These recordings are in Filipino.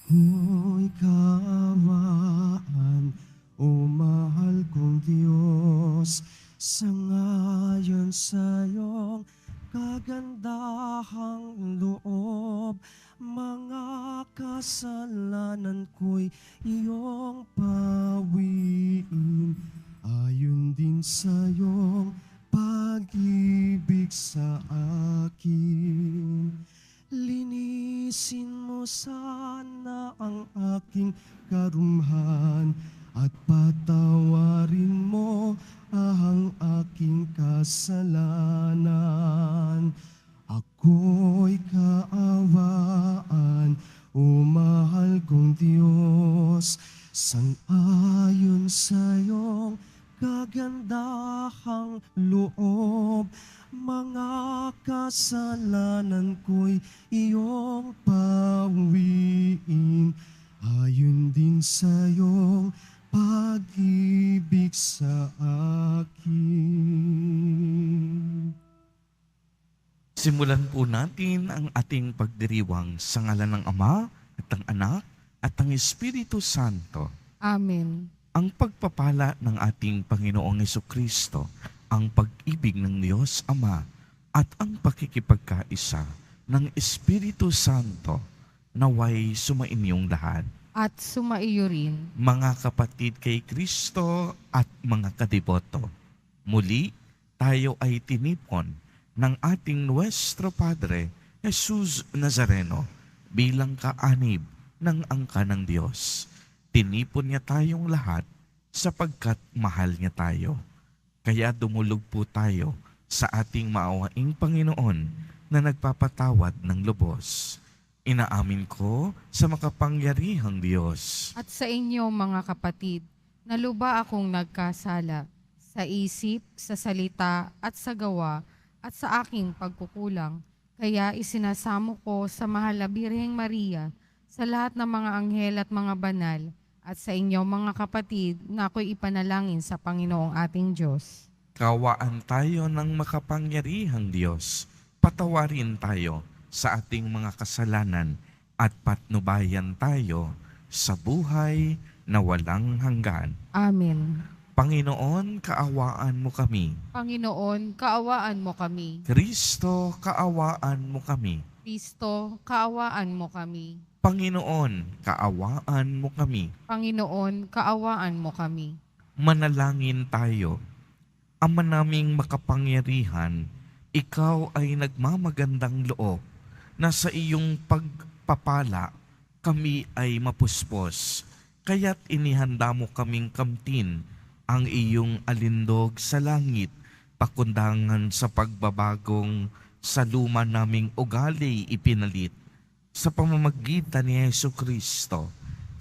Ako'y kaawaan, o mahal kong Diyos, sangayon sa iyong kagandahang loob. Mga kasalanan ko'y iyong pawiin, ayon din sa iyong pag-ibig sa akin. Linisin mo sana ang aking karumhan at patawarin mo ang aking kasalanan. Ako'y kaawaan, o mahal kong Diyos, sang-ayon sa iyong kagandahang loob. Mga kasalanan ko'y iyong pawiin, ayon din sa iyong pag-ibig sa akin. Simulan po natin ang ating pagdiriwang sa ngalan ng Ama at ng Anak at ng Espiritu Santo. Amen. Ang pagpapala ng ating Panginoong Hesukristo, ang pag-ibig ng Diyos Ama at ang pakikipagkaisa ng Espiritu Santo naway sumainyong lahat. At sumaiyo rin. Mga kapatid kay Kristo at mga kadiboto, muli tayo ay tinipon ng ating Nuestro Padre Jesus Nazareno bilang kaanib ng angka ng Diyos. Tinipon niya tayong lahat sapagkat mahal niya tayo. Kaya dumulog po tayo sa ating maawaing Panginoon na nagpapatawad ng lubos. Inaamin ko sa makapangyarihang Diyos At sa inyo mga kapatid, naluba akong nagkasala sa isip, sa salita at sa gawa at sa aking pagkukulang. Kaya isinasamo ko sa mahal na Birheng Maria, sa lahat ng mga anghel at mga banal, at sa inyo mga kapatid na ako'y ipanalangin sa Panginoong ating Diyos. Kawaan tayo ng makapangyarihang Diyos. Patawarin tayo sa ating mga kasalanan at patnubayan tayo sa buhay na walang hanggan. Amen. Panginoon, kaawaan mo kami. Panginoon, kaawaan mo kami. Kristo, kaawaan mo kami. Kristo, kaawaan mo kami. Panginoon, kaawaan mo kami. Panginoon, kaawaan mo kami. Manalangin tayo. Ama naming makapangyarihan, ikaw ay nagmamagandang loob na sa iyong pagpapala kami ay mapuspos. Kaya't inihanda mo kaming kamtin ang iyong alindog sa langit, pakundangan sa pagbabagong sa luma naming ugali ipinalit. Sa pamamagitan ni Jesucristo,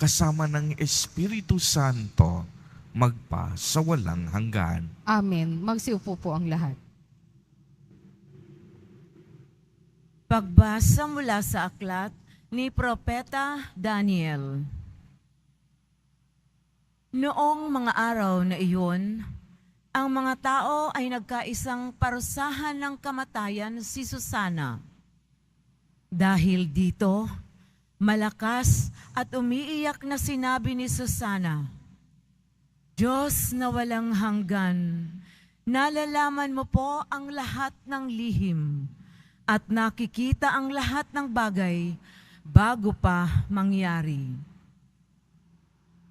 kasama ng Espiritu Santo, magpa sa walang hanggan. Amen. Magsiupo po ang lahat. Pagbasa mula sa aklat ni Propeta Daniel. Noong mga araw na iyon, ang mga tao ay nagkaisang parusahan ng kamatayan si Susana. Dahil dito, malakas at umiiyak na sinabi ni Susana, Diyos na walang hanggan, nalalaman mo po ang lahat ng lihim at nakikita ang lahat ng bagay bago pa mangyari.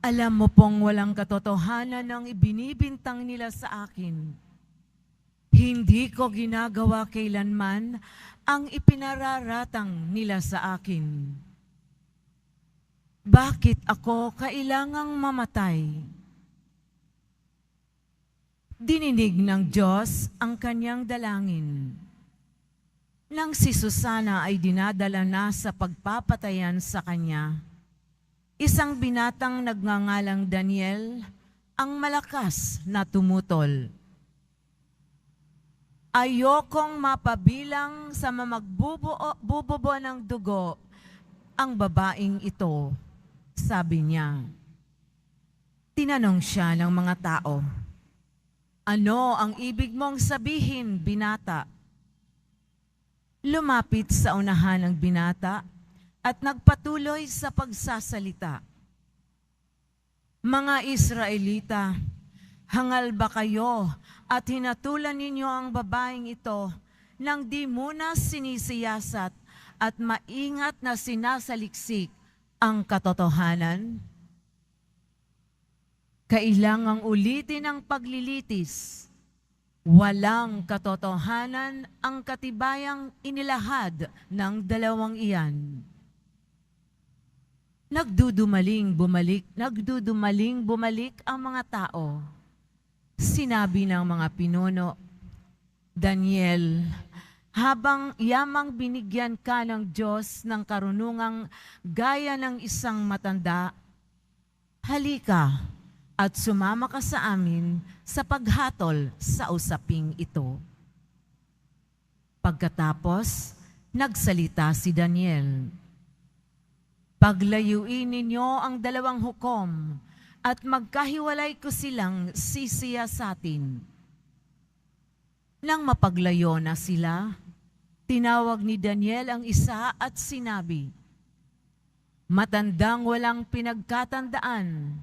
Alam mo pong walang katotohanan ang ibinibintang nila sa akin. Hindi ko ginagawa kailanman ang ipinararatang nila sa akin. Bakit ako kailangang mamatay? Dininig ng Diyos ang kanyang dalangin. Nang si Susana ay dinadala na sa pagpapatayan sa kanya, isang binatang nagngangalang Daniel ang malakas na tumutol. Ayokong mapabilang sa mamagbubuo ng dugo ang babaeng ito, sabi niya. Tinanong siya ng mga tao, ano ang ibig mong sabihin, binata? Lumapit sa unahan ng binata at nagpatuloy sa pagsasalita. Mga Israelita, hangal ba kayo at hinatulan ninyo ang babaeng ito nang di muna sinisiyasat at maingat na sinasaliksik ang katotohanan? Kailangang ulitin ang paglilitis. Walang katotohanan ang katibayang inilahad ng dalawang iyan. Nagdudumaling bumalik ang mga tao. Sinabi ng mga pinuno, Daniel, habang yamang binigyan ka ng Diyos ng karunungang gaya ng isang matanda, halika at sumama ka sa amin sa paghatol sa usaping ito. Pagkatapos, nagsalita si Daniel. Paglayuin ninyo ang dalawang hukom at magkahiwalay ko silang sisiyasatin. Nang mapaglayo na sila, tinawag ni Daniel ang isa at sinabi, Matandang walang pinagkatandaan,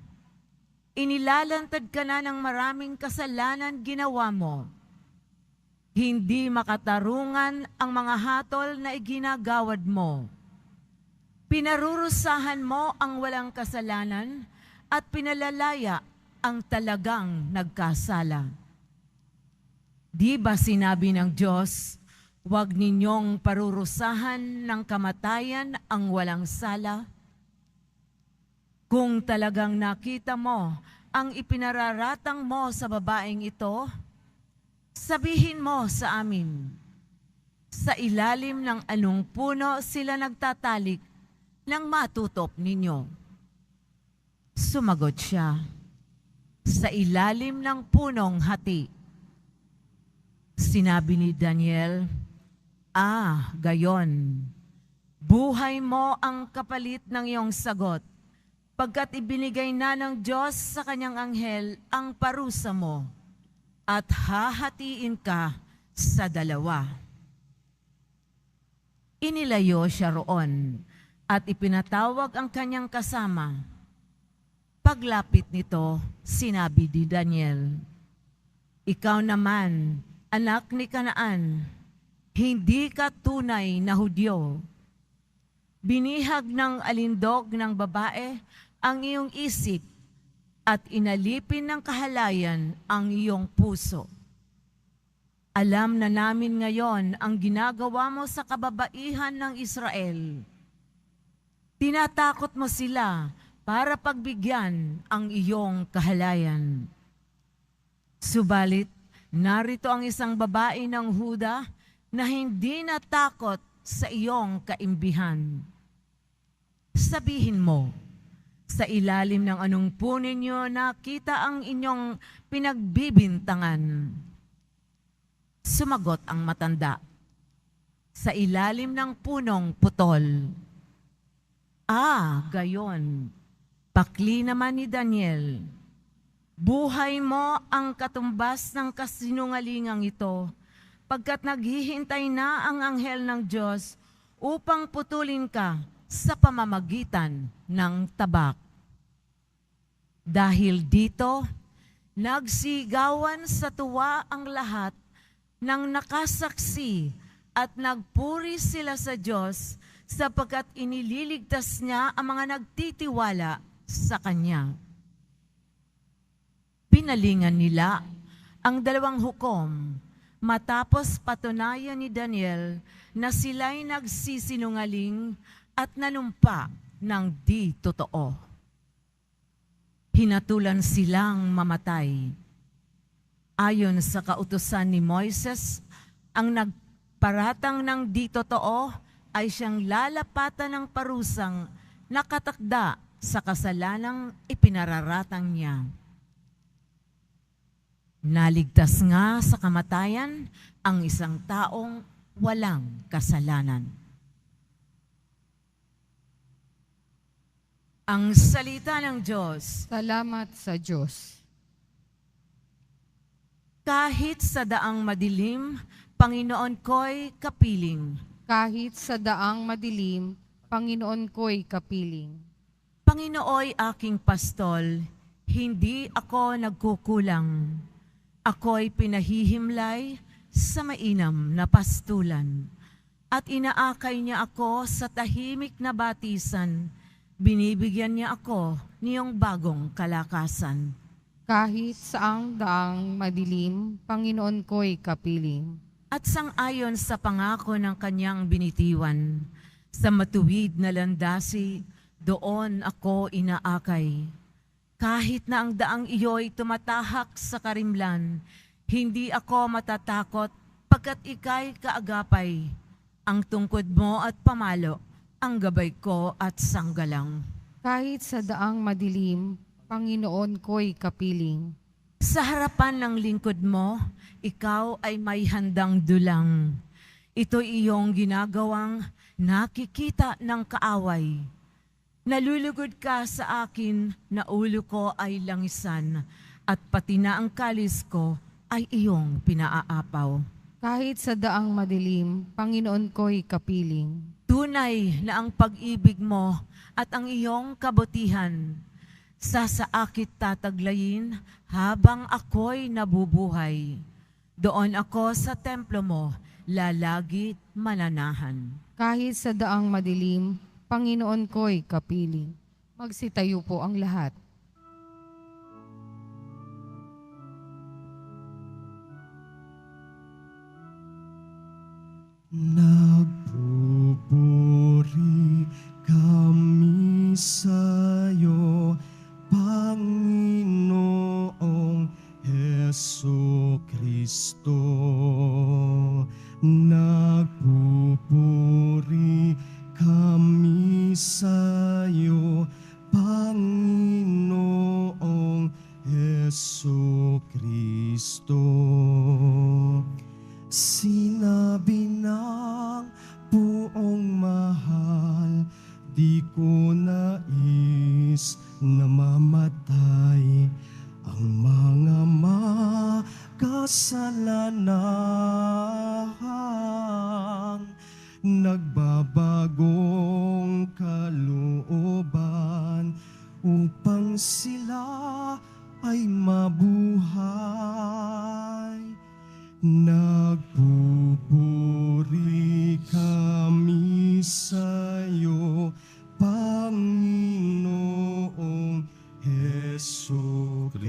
inilalantad ka na ng maraming kasalanan ginawa mo. Hindi makatarungan ang mga hatol na iginagawad mo. Pinarurusahan mo ang walang kasalanan at pinalalaya ang talagang nagkasala. Di ba sinabi ng Diyos, huwag ninyong parurusahan ng kamatayan ang walang sala? Kung talagang nakita mo ang ipinararatang mo sa babaeng ito, sabihin mo sa amin, sa ilalim ng anong puno sila nagtatalik nang matutop ninyo? Sumagot siya, sa ilalim ng punong hati. Sinabi ni Daniel, gayon. Buhay mo ang kapalit ng iyong sagot, pagkat ibinigay na ng Diyos sa kanyang anghel ang parusa mo, at hahatiin ka sa dalawa. Inilayo siya roon, at ipinatawag ang kanyang kasama. Paglapit nito, sinabi ni Daniel, Ikaw naman, anak ni Kanaan, hindi ka tunay na Hudyo. Binihag ng alindog ng babae ang iyong isip at inalipin ng kahalayan ang iyong puso. Alam na namin ngayon ang ginagawa mo sa kababaihan ng Israel. Tinatakot mo sila para pagbigyan ang iyong kahalayan. Subalit, narito ang isang babae ng Huda na hindi natakot sa iyong kaimbihan. Sabihin mo, sa ilalim ng anong puno ninyo nakita ang inyong pinagbibintangan? Sumagot ang matanda, sa ilalim ng punong putol. Gayon. Pakli naman ni Daniel, buhay mo ang katumbas ng kasinungalingang ito, pagkat naghihintay na ang anghel ng Diyos upang putulin ka sa pamamagitan ng tabak. Dahil dito, nagsigawan sa tuwa ang lahat ng nakasaksi at nagpuri sila sa Diyos sapagkat inililigtas niya ang mga nagtitiwala sa Kanya. Pinalingan nila ang dalawang hukom matapos patunayan ni Daniel na sila'y nagsisinungaling at nanumpa ng di totoo. Hinatulan silang mamatay. Ayon sa kautusan ni Moises, ang nagparatang ng di totoo ay siyang lalapatan ng parusang nakatakda sa kasalanang ipinararatang niya. Naligtas nga sa kamatayan ang isang taong walang kasalanan. Ang salita ng Diyos. Salamat sa Diyos. Kahit sa daang madilim, Panginoon ko'y kapiling. Kahit sa daang madilim, Panginoon ko'y kapiling. Panginooy aking pastol, hindi ako nagkukulang. Ako'y pinahihimlay sa mainam na pastulan. At inaakay niya ako sa tahimik na batisan. Binibigyan niya ako niyong bagong kalakasan. Kahit saang daang madilim, Panginoon ko'y kapiling. At sang-ayon sa pangako ng kanyang binitiwan, sa matuwid na landasi, doon ako inaakay. Kahit na ang daang iyo'y tumatahak sa karimlan, hindi ako matatakot pagkat ika'y kaagapay. Ang tungkod mo at pamalo, ang gabay ko at sanggalang. Kahit sa daang madilim, Panginoon ko'y kapiling. Sa harapan ng lingkod mo, ikaw ay may handang dulang. Ito'y iyong ginagawang nakikita ng kaaway. Nalulugod ka sa akin na ulo ko ay langisan at pati na ang kalis ko ay iyong pinaaapaw. Kahit sa daang madilim, Panginoon ko'y kapiling. Tunay na ang pag-ibig mo at ang iyong kabutihan sasaakit tataglayin habang ako'y nabubuhay. Doon ako sa templo mo, lalagit mananahan. Kahit sa daang madilim, Panginoon ko'y kapiling. Magsitayo po ang lahat. Nagpupuri kami sa'yo, Panginoong Jesucristo. Nagpupuri kami sa'yo, Panginoong Jesucristo. Sinabi ng buong mahal, di ko nais na mamatay ang mga makasalanan. Nagbabagong kalooban upang sila ay mabuhay. Nagpupuri kami sa'yo, Panginoong Jesucristo.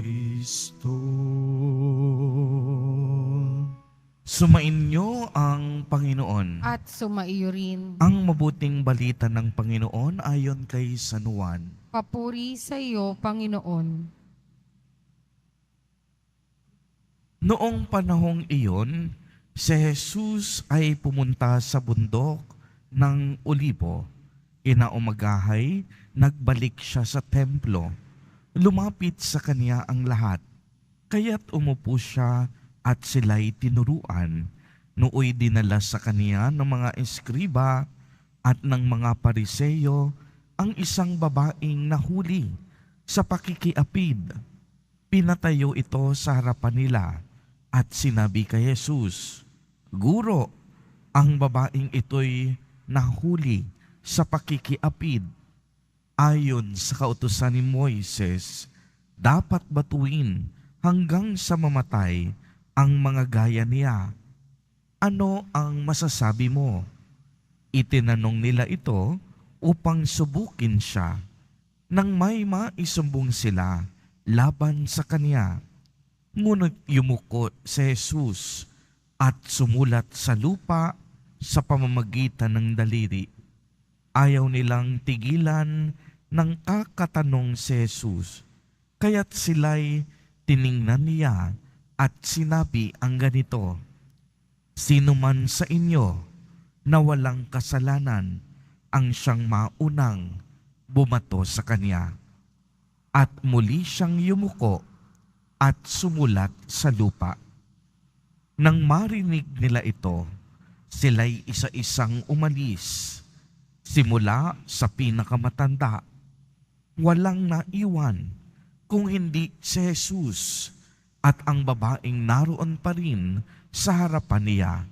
Sumainyo ang Panginoon. At sumaiyo rin. Ang mabuting balita ng Panginoon ayon kay San Juan. Papuri sa iyo, Panginoon. Noong panahong iyon, si Jesus ay pumunta sa bundok ng Olibo. Inaumagahay, nagbalik siya sa templo. Lumapit sa kanya ang lahat. Kaya't umupo siya at sila'y tinuruan. Nooy dinala sa kanya ng mga eskriba at ng mga pariseyo ang isang babaeng nahuli sa pakikiapid. Pinatayo ito sa harapan nila at sinabi kay Jesus, "Guro, ang babaeng ito'y nahuli sa pakikiapid. Ayon sa kautusan ni Moises, dapat batuin hanggang sa mamatay ang mga gaya niya. Ano ang masasabi mo?" Itinanong nila ito upang subukin siya. Nang may maisumbong sila laban sa kanya, ngunit yumuko si Jesus at sumulat sa lupa sa pamamagitan ng daliri. Ayaw nilang tigilan ng kakatanong si Jesus, kaya't sila'y tiningnan niya at sinabi ang ganito, "Sino man sa inyo na walang kasalanan ang siyang maunang bumato sa kanya." At muli siyang yumuko at sumulat sa lupa. Nang marinig nila ito, sila'y isa-isang umalis. Simula sa pinakamatanda, walang naiwan kung hindi si Jesus at ang babaeng naroon pa rin sa harapan niya.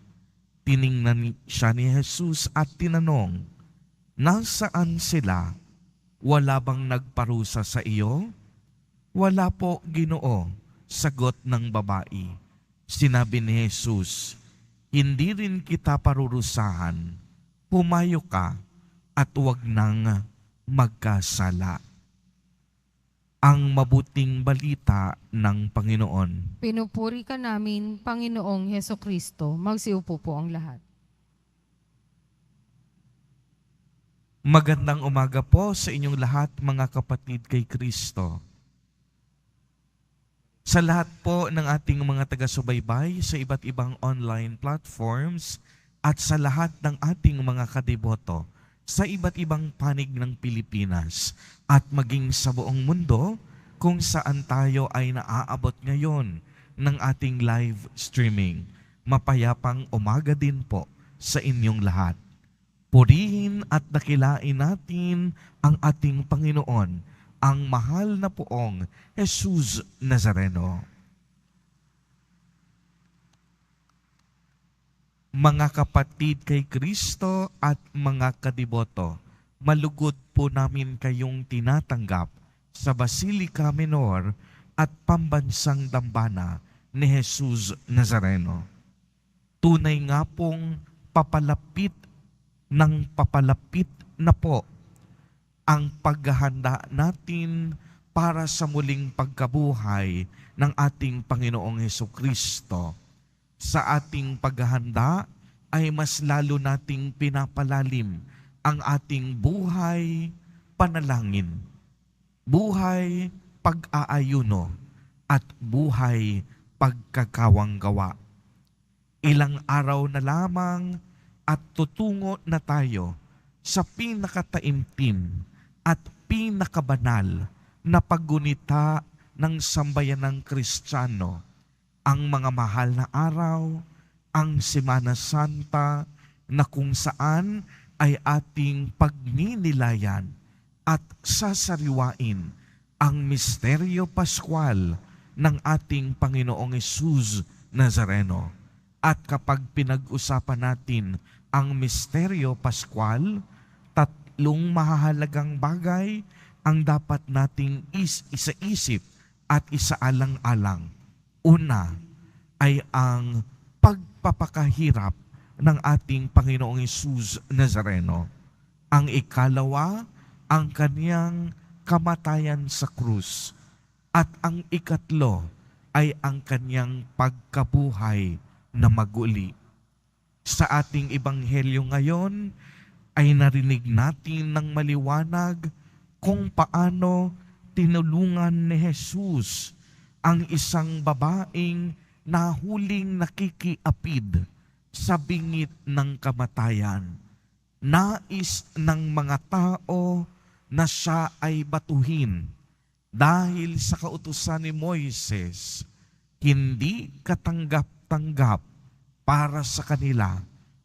Tiningnan siya ni Jesus at tinanong, Nasaan sila? Wala bang nagparusa sa iyo? Wala po, Ginoo, sagot ng babae. Sinabi ni Jesus, hindi rin kita parurusahan. Pumayo ka at huwag nang magkasala. Ang mabuting balita ng Panginoon. Pinupuri ka namin, Panginoong Heso Kristo. Magsiupo po ang lahat. Magandang umaga po sa inyong lahat, mga kapatid kay Kristo. Sa lahat po ng ating mga taga-subaybay sa iba't ibang online platforms at sa lahat ng ating mga kadeboto sa iba't ibang panig ng Pilipinas at maging sa buong mundo kung saan tayo ay naaabot ngayon ng ating live streaming. Mapayapang umaga din po sa inyong lahat. Purihin at dakilain natin ang ating Panginoon, ang mahal na poong Jesus Nazareno. Mga kapatid kay Kristo at mga kadiboto, malugod po namin kayong tinatanggap sa Basilica Minor at Pambansang Dambana ni Jesus Nazareno. Tunay nga pong papalapit na po ang paghahanda natin para sa muling pagkabuhay ng ating Panginoong Hesukristo. Sa ating paghahanda ay mas lalo nating pinapalalim ang ating buhay panalangin, buhay pag-aayuno, at buhay pagkakawanggawa. Ilang araw na lamang at tutungo na tayo sa pinakataimtim at pinakabanal na paggunita ng sambayanang Kristiyano, ang mga mahal na araw, ang Semana Santa, na kung saan ay ating pagninilayan at sasariwain ang misteryo Pascual ng ating Panginoong Hesus Nazareno. At kapag pinag-usapan natin ang misteryo Pascual, tatlong mahahalagang bagay ang dapat nating isaisip at isaalang-alang. Una ay ang pagpapakahirap ng ating Panginoong Hesus Nazareno. Ang ikalawa, ang kaniyang kamatayan sa krus. At ang ikatlo ay ang kaniyang pagkabuhay na maguli. Sa ating ebanghelyo ngayon ay narinig natin ng maliwanag kung paano tinulungan ni Jesus ang isang babaeng nahuling nakikiapid sa bingit ng kamatayan. Nais ng mga tao na siya ay batuhin dahil sa kautusan ni Moises, hindi katanggap-tanggap para sa kanila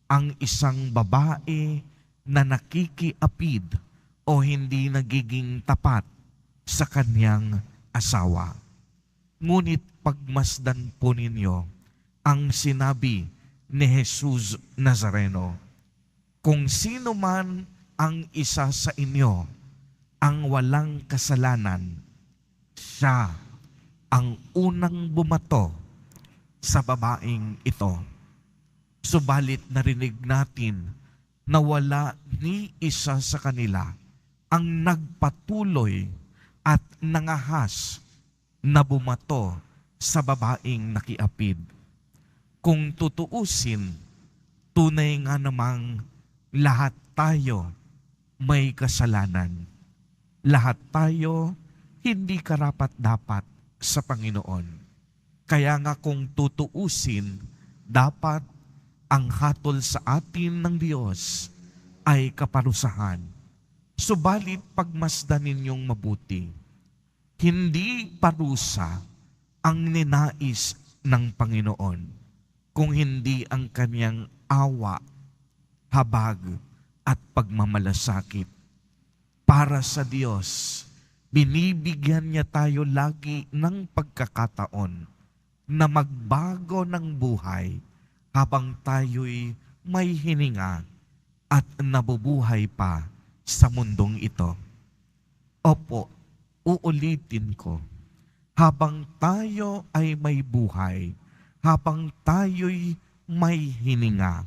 ang isang babae na nakikiapid o hindi nagiging tapat sa kanyang asawa. Ngunit pagmasdan po ninyo ang sinabi ni Jesus Nazareno, kung sino man ang isa sa inyo ang walang kasalanan, siya ang unang bumato sa babaeng ito. Subalit narinig natin na wala ni isa sa kanila ang nagpatuloy at nangahas na bumato sa babaeng nakiapid. Kung tutuusin, tunay nga namang lahat tayo may kasalanan. Lahat tayo hindi karapat-dapat sa Panginoon. Kaya nga kung tutuusin, dapat ang hatol sa atin ng Diyos ay kaparusahan. Subalit pagmasdan ninyong mabuti, hindi parusa ang ninais ng Panginoon, kung hindi ang kanyang awa, habag at pagmamalasakit. Para sa Diyos, binibigyan niya tayo lagi ng pagkakataon na magbago ng buhay habang tayo'y may hininga at nabubuhay pa sa mundong ito. Opo, uulitin ko. Habang tayo ay may buhay, habang tayo'y may hininga,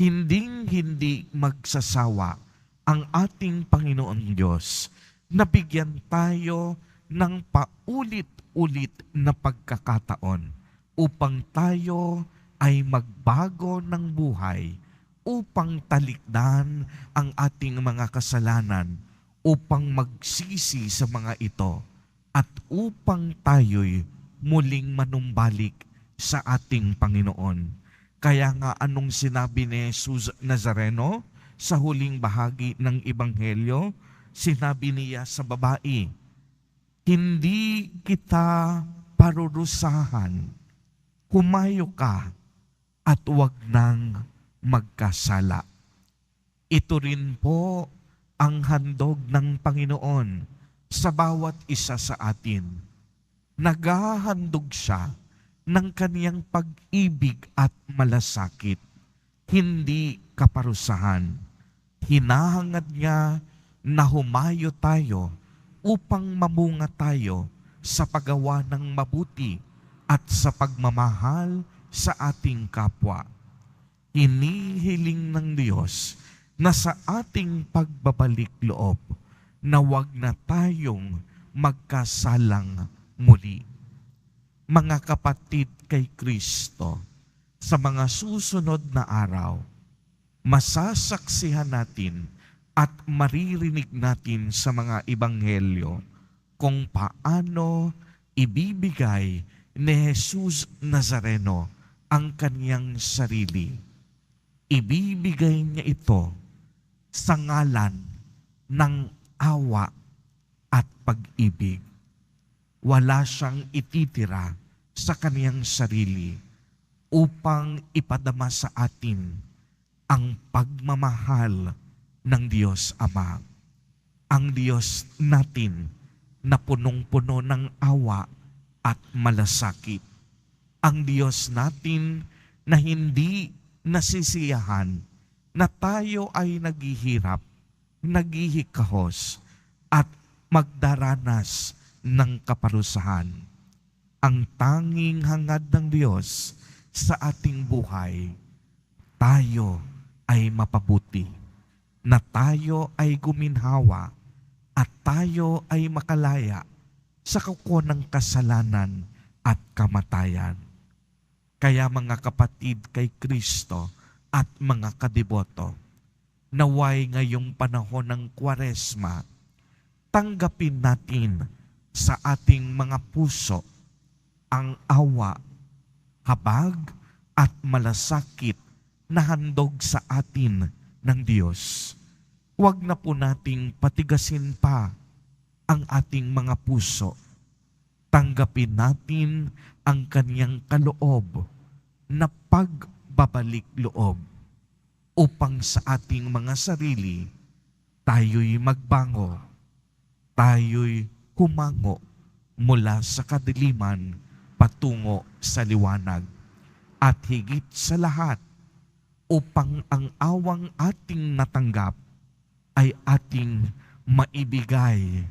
hinding-hindi magsasawa ang ating Panginoon Diyos na bigyan tayo ng paulit-ulit na pagkakataon upang tayo ay magbago ng buhay, upang talikdan ang ating mga kasalanan, upang magsisi sa mga ito, at upang tayo'y muling manumbalik sa ating Panginoon. Kaya nga anong sinabi ni Jesus Nazareno sa huling bahagi ng Ebanghelyo? Sinabi niya sa babae, hindi kita parurusahan, kumayo ka at huwag nang magkasala. Ito rin po ang handog ng Panginoon sa bawat isa sa atin. Naghahandog siya ng kaniyang pag-ibig at malasakit, hindi kaparusahan. Hinahangad niya na humayo tayo upang mamunga tayo sa paggawa ng mabuti at sa pagmamahal sa ating kapwa. Hinihiling ng Diyos na sa ating pagbabalik loob, na wag na tayong magkasalang muli. Mga kapatid kay Kristo, sa mga susunod na araw, masasaksihan natin at maririnig natin sa mga ebanghelyo kung paano ibibigay ni Jesus Nazareno ang kaniyang sarili. Ibibigay niya ito sa ngalan ng awa at pag-ibig. Wala siyang ititira sa kaniyang sarili upang ipadama sa atin ang pagmamahal ng Diyos Ama. Ang Diyos natin na punong-puno ng awa at malasakit. Ang Diyos natin na hindi nasisiyahan na tayo ay naghihirap, naghihikahos at magdaranas ng kaparusahan. Ang tanging hangad ng Diyos sa ating buhay, tayo ay mapabuti, na tayo ay guminhawa at tayo ay makalaya sa kuko ng kasalanan at kamatayan. Kaya mga kapatid kay Kristo at mga kadiboto, naway ngayong panahon ng Kwaresma, tanggapin natin sa ating mga puso ang awa, habag at malasakit na handog sa atin ng Diyos. Huwag na po nating patigasin pa ang ating mga puso. Tanggapin natin ang kaniyang kaloob na pagbabalik loob upang sa ating mga sarili tayo'y magbango, tayo'y humango mula sa kadiliman patungo sa liwanag, at higit sa lahat upang ang awang ating natanggap ay ating maibigay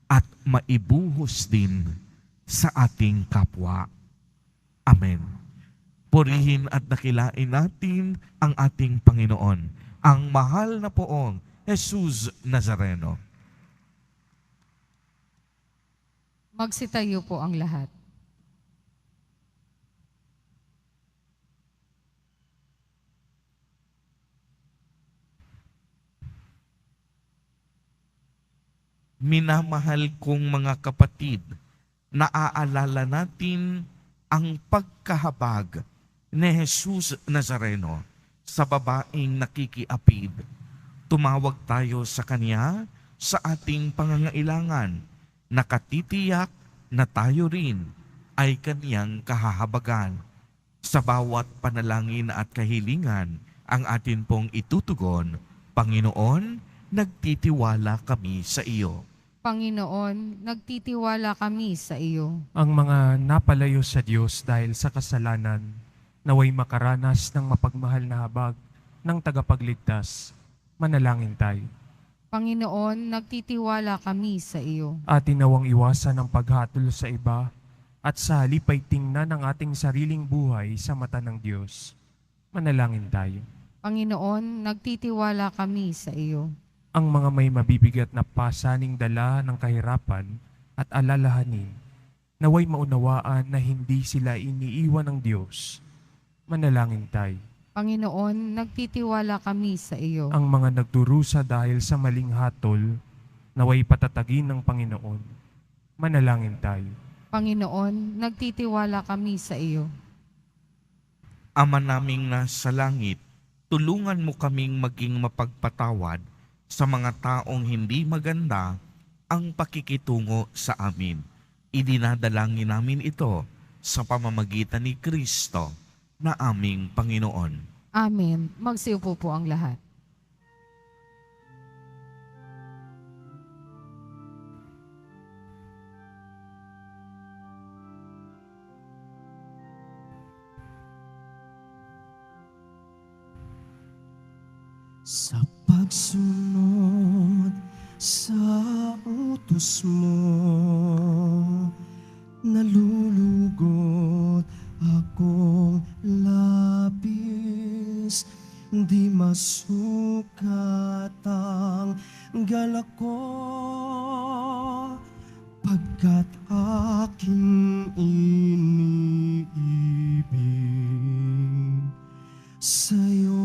at maibuhos din sa ating kapwa. Amen. Purihin at dakilain natin ang ating Panginoon, ang mahal na poong Jesus Nazareno. Magsitayo po ang lahat. Minamahal kong mga kapatid, naaalala natin ang pagkahabag ni Jesus Nazareno sa babaeng nakikiapid. Tumawag tayo sa Kanya sa ating pangangailangan, nakatitiyak na tayo rin ay Kaniyang kahahabagan. Sa bawat panalangin at kahilingan ang atin pong itutugon, Panginoon, nagtitiwala kami sa iyo. Panginoon, nagtitiwala kami sa iyo. Ang mga napalayo sa Diyos dahil sa kasalanan, naway makaranas ng mapagmahal na habag ng tagapagligtas. Manalangin tayo. Panginoon, nagtitiwala kami sa iyo. Atin nawang iwasan ang paghatol sa iba at sa halip ay tingnan ang ating sariling buhay sa mata ng Diyos. Manalangin tayo. Panginoon, nagtitiwala kami sa iyo. Ang mga may mabibigat na pasaning dala ng kahirapan at alalahanin, naway maunawaan na hindi sila iniiwan ng Diyos. Manalangin tayo. Panginoon, nagtitiwala kami sa iyo. Ang mga nagdurusa dahil sa maling hatol, naway patatagin ng Panginoon. Manalangin tayo. Panginoon, nagtitiwala kami sa iyo. Ama naming nasa langit, tulungan mo kaming maging mapagpatawad sa mga taong hindi maganda ang pakikitungo sa amin. Idinadalangin namin ito sa pamamagitan ni Kristo na aming Panginoon. Amen. Magsiupo po ang lahat. Sa pagsunod sa utos mo, nalulugot akong labis, di masukat ang galak ko, pagkat aking iniibig. Sa'yo,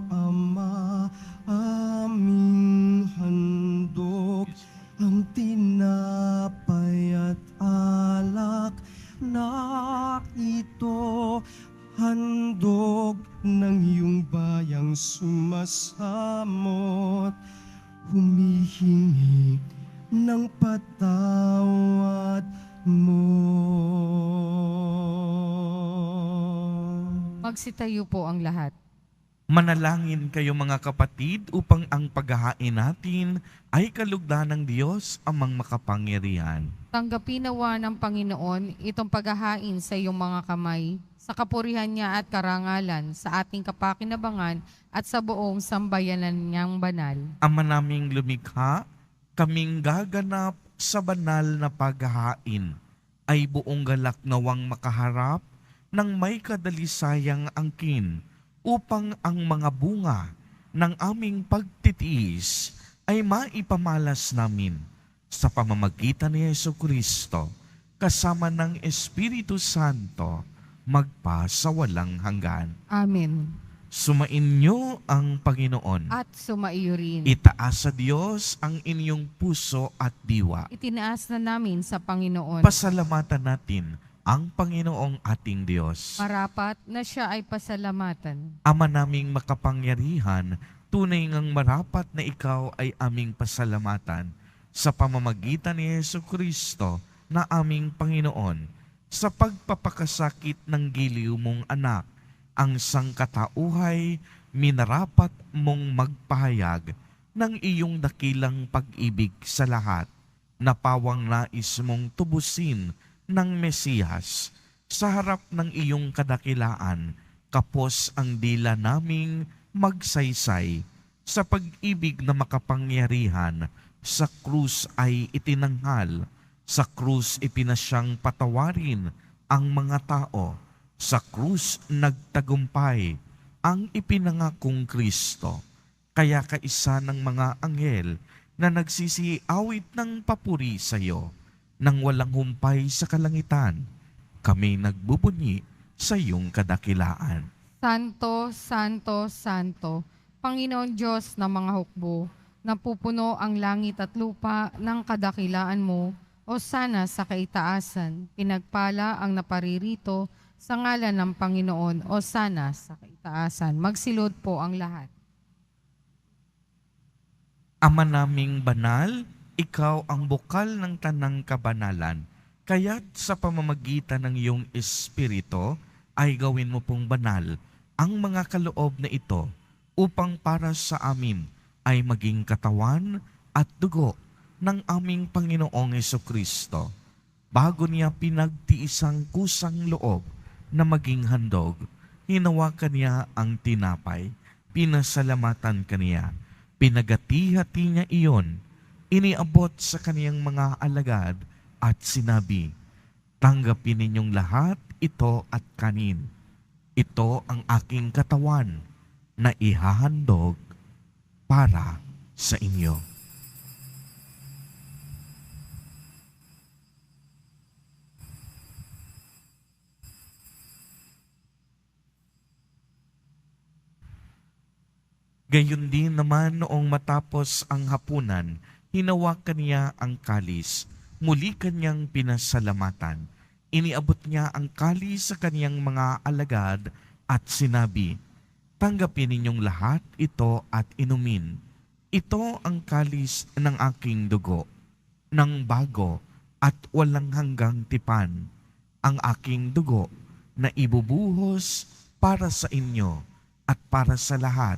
Ama, aming handog ang tinapay at alak na ito, handog ng iyong bayang sumasamot, humihingi ng patawad mo. Magsitayo po ang lahat. Manalangin kayo mga kapatid upang ang paghahain natin ay kalugdan ng Diyos amang makapangyarihan. Tanggapin nawa ng Panginoon itong paghahain sa iyong mga kamay, sa kapurihan niya at karangalan, sa ating kapakinabangan at sa buong sambayanan niyang banal. Ama naming lumikha, kaming gaganap sa banal na paghahain, ay buong galak nawang makaharap ng may kadalisayang angkin, upang ang mga bunga ng aming pagtitiis ay maipamalas namin sa pamamagitan ni Jesucristo kasama ng Espiritu Santo magpa sa walang hanggan. Amen. Sumainyo ang Panginoon. At sumaiyo rin. Itaas sa Diyos ang inyong puso at diwa. Itinaas na namin sa Panginoon. Pasalamatan natin ang Panginoong ating Diyos. Marapat na siya ay pasalamatan. Ama naming makapangyarihan, tunay ngang marapat na ikaw ay aming pasalamatan sa pamamagitan ni Jesucristo na aming Panginoon, sa pagpapakasakit ng giliw mong anak, ang sangkatauhay minarapat mong magpahayag ng iyong dakilang pag-ibig sa lahat, na pawang nais mong tubusin ng Mesiyas. Sa harap ng iyong kadakilaan, kapos ang dila naming magsaysay. Sa pag-ibig na makapangyarihan, sa krus ay itinanghal. Sa krus ipinasyang patawarin ang mga tao. Sa krus nagtagumpay ang ipinangakong Kristo. Kaya kaisa ng mga anghel na nagsisiawit ng papuri sa iyo, nang walang humpay sa kalangitan, kami nagbubunyi sa iyong kadakilaan. Santo, Santo, Santo, Panginoon Diyos ng mga hukbo, napupuno ang langit at lupa ng kadakilaan mo, o sana sa kaitaasan, pinagpala ang naparirito sa ngalan ng Panginoon, o sana sa kaitaasan. Magsilod po ang lahat. Ama naming banal, ikaw ang bukal ng tanang kabanalan, kaya't sa pamamagitan ng iyong Espiritu ay gawin mo pong banal ang mga kaloob na ito, upang para sa amin ay maging katawan at dugo ng aming Panginoong Jesucristo. Bago niya pinagtiisang kusang loob na maging handog, hinawakan niya ang tinapay, pinasalamatan kaniya, Pinagati-hati niya iyon, iniabot sa kaniyang mga alagad at sinabi, "Tanggapin ninyong lahat ito at kanin. Ito ang aking katawan na ihahandog para sa inyo." Gayon din naman noong matapos ang hapunan, hinawakan niya ang kalis, muli kanyang pinasalamatan. Iniabot niya ang kalis sa kaniyang mga alagad at sinabi, "Tanggapin ninyong lahat ito at inumin. Ito ang kalis ng aking dugo, ng bago at walang hanggang tipan, ang aking dugo na ibubuhos para sa inyo at para sa lahat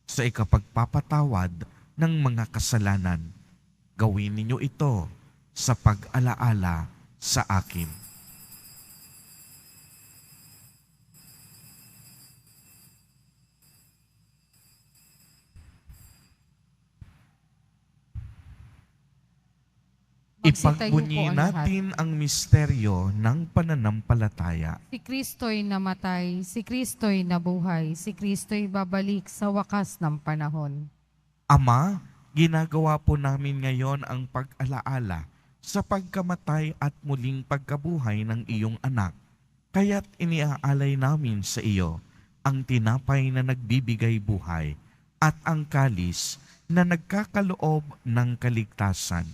sa ikapagpapatawad ng mga kasalanan. Gawin ninyo ito sa pag-alaala sa akin." Magsitayo po Ipagbunyi ang lahat. natin ang misteryo ng pananampalataya. Si Kristo'y namatay, si Kristo'y nabuhay, si Kristo'y babalik sa wakas ng panahon. Ama, ginagawa po namin ngayon ang pag-alaala sa pagkamatay at muling pagkabuhay ng iyong anak. Kaya't iniaalay namin sa iyo ang tinapay na nagbibigay buhay at ang kalis na nagkakaloob ng kaligtasan.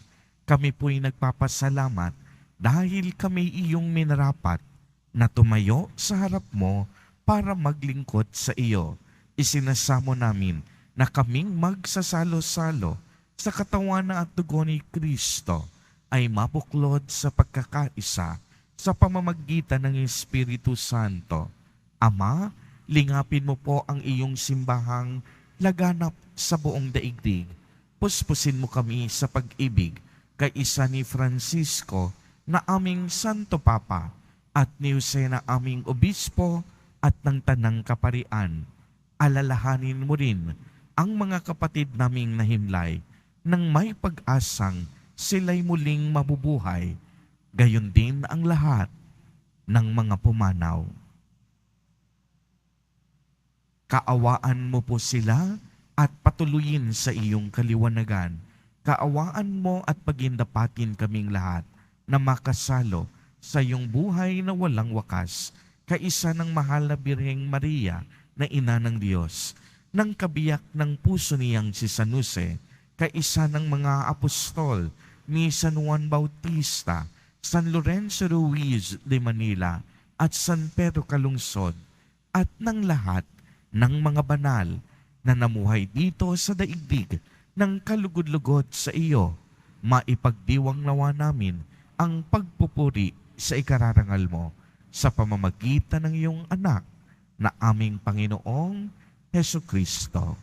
Kami po'y nagpapasalamat dahil kami iyong minarapat na tumayo sa harap mo para maglingkod sa iyo. Isinasamo namin na kaming magsasalo-salo sa katawan at dugo ni Kristo ay mabuklod sa pagkakaisa sa pamamagitan ng Espiritu Santo. Ama, lingapin mo po ang iyong simbahang laganap sa buong daigdig. Puspusin mo kami sa pag-ibig kay isa ni Francisco na aming Santo Papa at ni Jose na aming Obispo at ng Tanang Kaparian. Alalahanin mo rin ang mga kapatid naming nahimlay nang may pag-asang sila'y muling mabubuhay. Gayon din ang lahat ng mga pumanaw. Kaawaan mo po sila at patuloyin sa iyong kaliwanagan. Kaawaan mo at pagindapatin kaming lahat na makasalo sa iyong buhay na walang wakas, kaisa ng mahal na Birheng Maria na Ina ng Diyos, ng kabiyak ng puso niyang si San Jose, kaisa ng mga apostol ni San Juan Bautista, San Lorenzo Ruiz de Manila at San Pedro Calungsod, at ng lahat ng mga banal na namuhay dito sa daigdig ng kalugod-lugod sa iyo. Maipagdiwang nawa namin ang pagpupuri sa ikararangal mo sa pamamagitan ng iyong anak na aming Panginoong Hesu Kristo.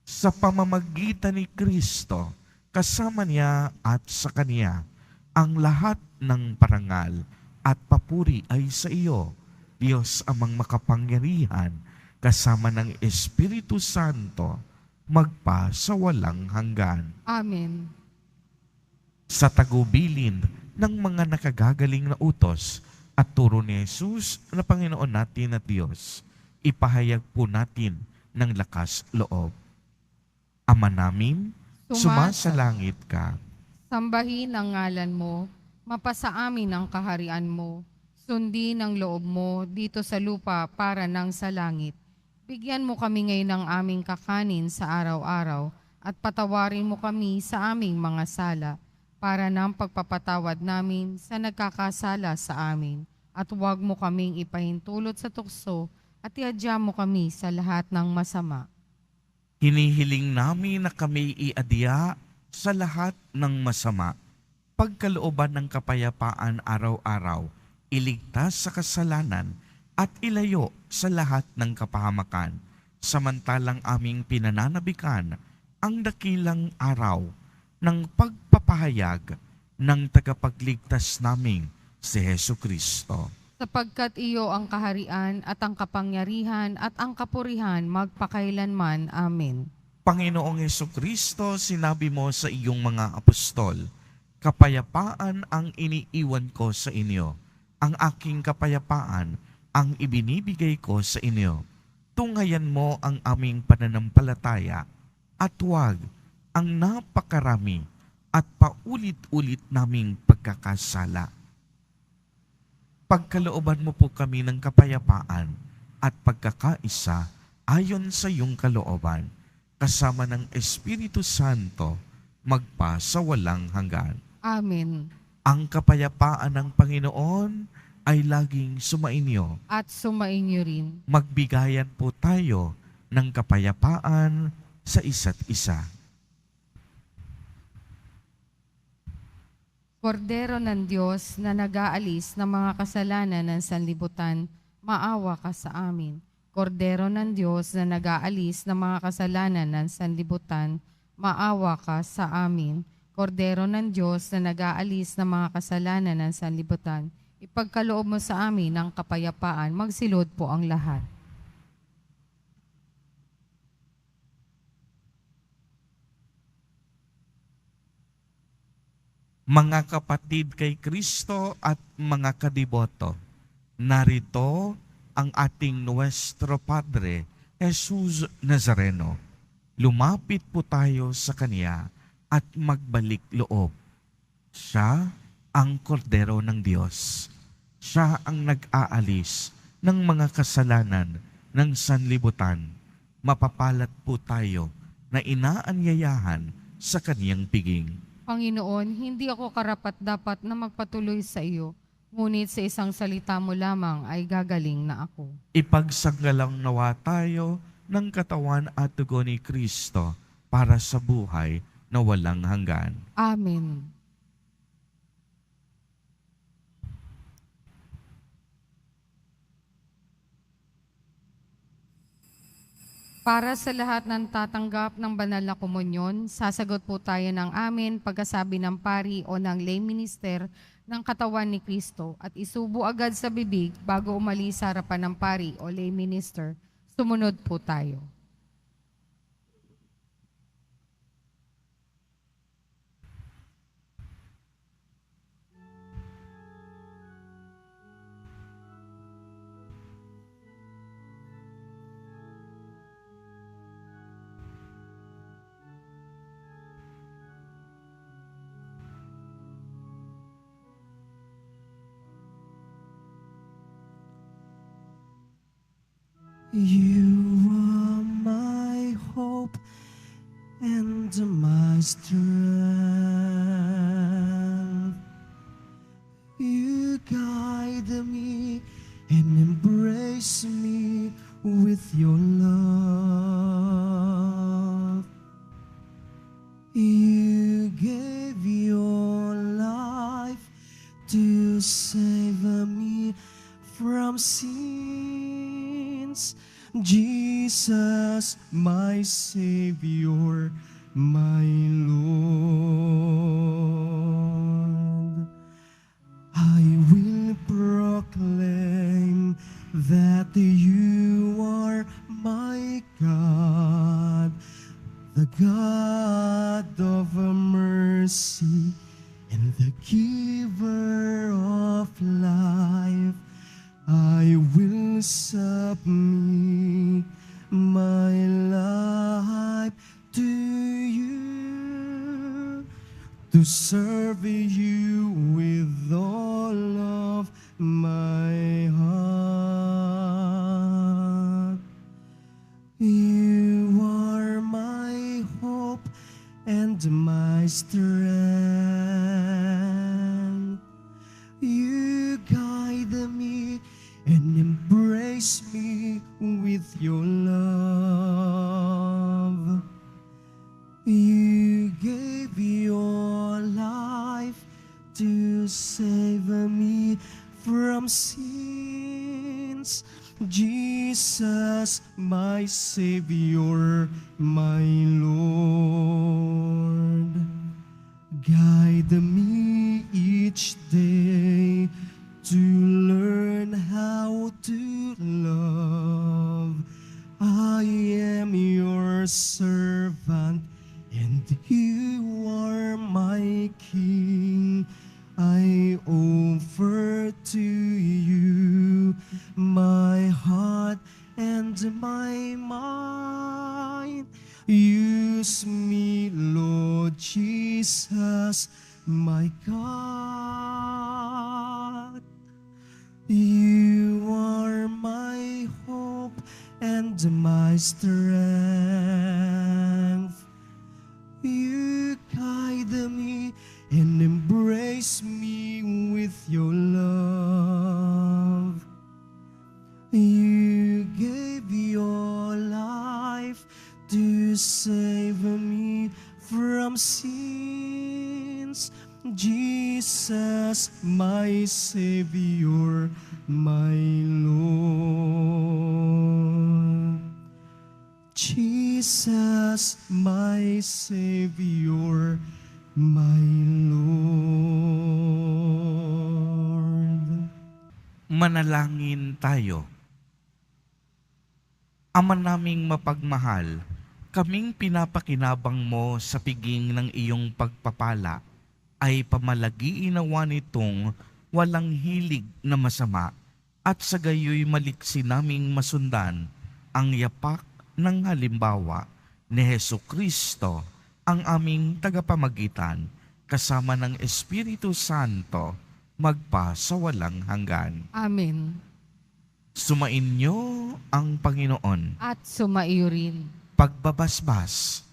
Sa pamamagitan ni Kristo, kasama niya at sa Kanya, ang lahat ng parangal at papuri ay sa iyo, Diyos amang makapangyarihan, kasama ng Espiritu Santo, magpa sa walang hanggan. Amen. Sa tagubilin ng mga nakagagaling na utos at turo ni Jesus na Panginoon natin at Diyos, ipahayag po natin ng lakas loob. Ama namin, sumasalangit ka. Sambahin ang ngalan mo, mapasa amin ang kaharian mo, sundin ang loob mo dito sa lupa para nang sa langit. Bigyan mo kami ngayon ng aming kakanin sa araw-araw at patawarin mo kami sa aming mga sala para ng pagpapatawad namin sa nagkakasala sa amin. At huwag mo kaming ipahintulot sa tukso at iadya mo kami sa lahat ng masama. Hinihiling namin na kami iadya sa lahat ng masama. Pagkalooban ng kapayapaan araw-araw, iligtas sa kasalanan at ilayo sa lahat ng kapahamakan, samantalang aming pinananabikan ang dakilang araw ng pagpapahayag ng tagapagligtas naming si Hesu Kristo. Sapagkat iyo ang kaharian at ang kapangyarihan at ang kapurihan magpakailanman. Amen. Panginoong Hesukristo, sinabi mo sa iyong mga apostol, kapayapaan ang iniiwan ko sa inyo. Ang aking kapayapaan ang ibinibigay ko sa inyo. Tunghayan mo ang aming pananampalataya at huwag ang napakarami at paulit-ulit naming pagkakasala. Pagkalooban mo po kami ng kapayapaan at pagkakaisa ayon sa iyong kalooban, kasama ng Espiritu Santo, magpa sa walang hanggan. Amen. Ang kapayapaan ng Panginoon ay laging sumainyo. At sumainyo rin. Magbigayan po tayo ng kapayapaan sa isa't isa. Kordero ng Diyos na nag-aalis ng mga kasalanan ng sanlibutan, maawa ka sa amin. Kordero ng Diyos na nag-aalis ng mga kasalanan ng sanlibutan, maawa ka sa amin. Kordero ng Diyos na nag-aalis ng mga kasalanan ng sanlibutan, ipagkaloob mo sa amin ang kapayapaan, magsilod po ang lahat. Mga kapatid kay Kristo at mga kadiboto, narito ang ating Nuestro Padre, Jesus Nazareno. Lumapit po tayo sa Kanya at magbalik loob. Siya ang kordero ng Diyos. Siya ang nag-aalis ng mga kasalanan ng sanlibutan. Mapapalat po tayo na inaanyayahan sa Kaniyang piging. Panginoon, hindi ako karapat-dapat na magpatuloy sa iyo, ngunit sa isang salita mo lamang ay gagaling na ako. Ipagsanggalang nawa tayo ng katawan at dugo ni Kristo para sa buhay na walang hanggan. Amen. Para sa lahat ng tatanggap ng banal na komunyon, sasagot po tayo ng amen pagkasabi ng pari o ng lay minister ng katawan ni Kristo at isubo agad sa bibig bago umalis sa harapan ng pari o lay minister. Sumunod po tayo. You are my hope and my strength. You guide me and embrace me with your love. You gave your life to save me from sins. Jesus, my Savior, my Lord. I will proclaim that you are my God, the God of mercy and the giver of life. I will submit my life to you, to serve you with all of my heart. You are my hope and my strength. You guide me and embrace me with your love. You gave your life to save me from sins. Jesus, my Savior, my Lord. Guide me each day to learn Lord Jesus, my God. You are my hope and my strength. You guide me and embrace me with your love. You gave your life to save me from sins. Jesus, my Savior, my Lord. Jesus, my Savior, my Lord. Manalangin tayo. Ama naming mapagmahal, kaming pinapakinabang mo sa piging ng iyong pagpapala ay pamalagiin nawa nitong walang hilig na masama at sa gayoy maliksi naming masundan ang yapak ng halimbawa ni Hesukristo, ang aming tagapamagitan, kasama ng Espiritu Santo, magpa sa walang hanggan. Amen. Sumainyo ang Panginoon. At sumaiyo rin. Pagbabasbas.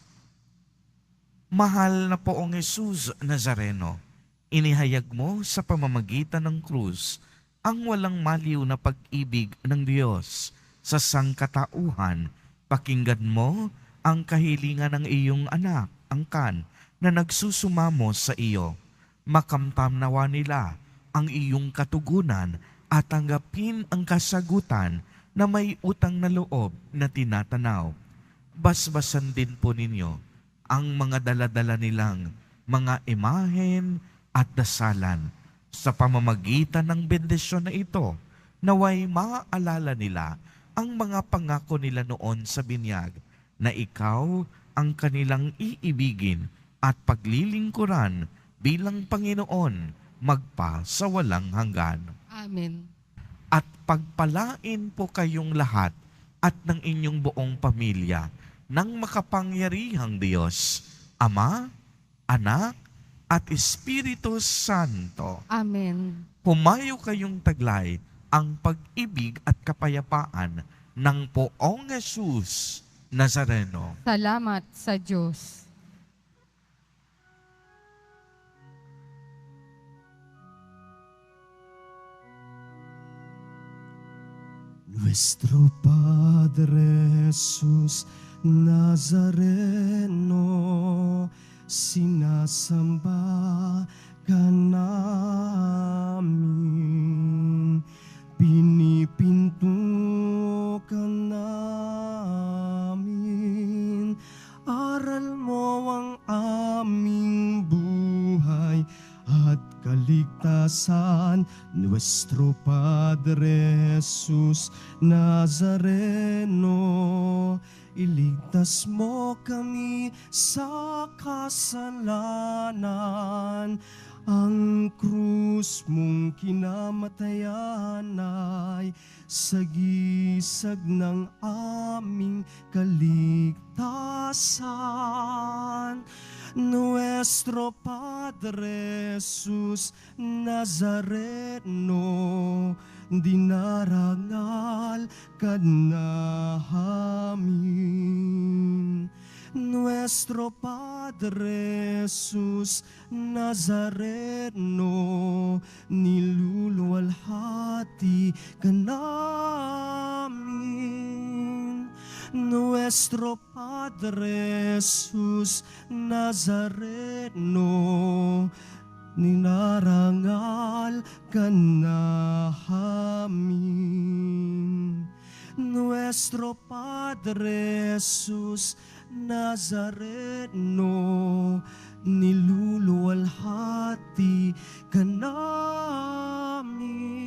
Mahal na Poong Jesus Nazareno, inihayag mo sa pamamagitan ng krus ang walang maliw na pag-ibig ng Diyos sa sangkatauhan. Pakinggan mo ang kahilingan ng iyong anak, angkan, na nagsusumamo sa iyo. Makamtam nawa nila ang iyong katugunan at tanggapin ang kasagutan na may utang na loob na tinatanaw. Basbasan din po ninyo ang mga daladala nilang mga imahen at dasalan. Sa pamamagitan ng bendisyon na ito, naway maaalala nila ang mga pangako nila noon sa binyag na ikaw ang kanilang iibigin at paglilingkuran bilang Panginoon magpa sa walang hanggan. Amen. At pagpalain po kayong lahat at ng inyong buong pamilya ng makapangyarihang Diyos, Ama, Anak, at Espiritu Santo. Amen. Humayo kayong taglay ang pag-ibig at kapayapaan ng Poong Jesus Nazareno. Salamat sa Diyos. Nuestro Padre Jesus Nazareno, sinasamba ka namin, pinipinto ka namin, aral mo ang aming buhay at kaligtasan. Nuestro Padre Jesus Nazareno, iligtas mo kami sa kasalanan. Ang krus mong kinamatayan ay sagisag ng aming kaligtasan. Nuestro Padre Jesus Nazareno, dinarangal ka namin. Nuestro Padre Jesus Nazareno, niluluwalhati ka namin. Nuestro Padre Jesus Nazareno, ninarangal ka namin. Nuestro Padre Jesus Nazareno, niluluwalhati ka namin.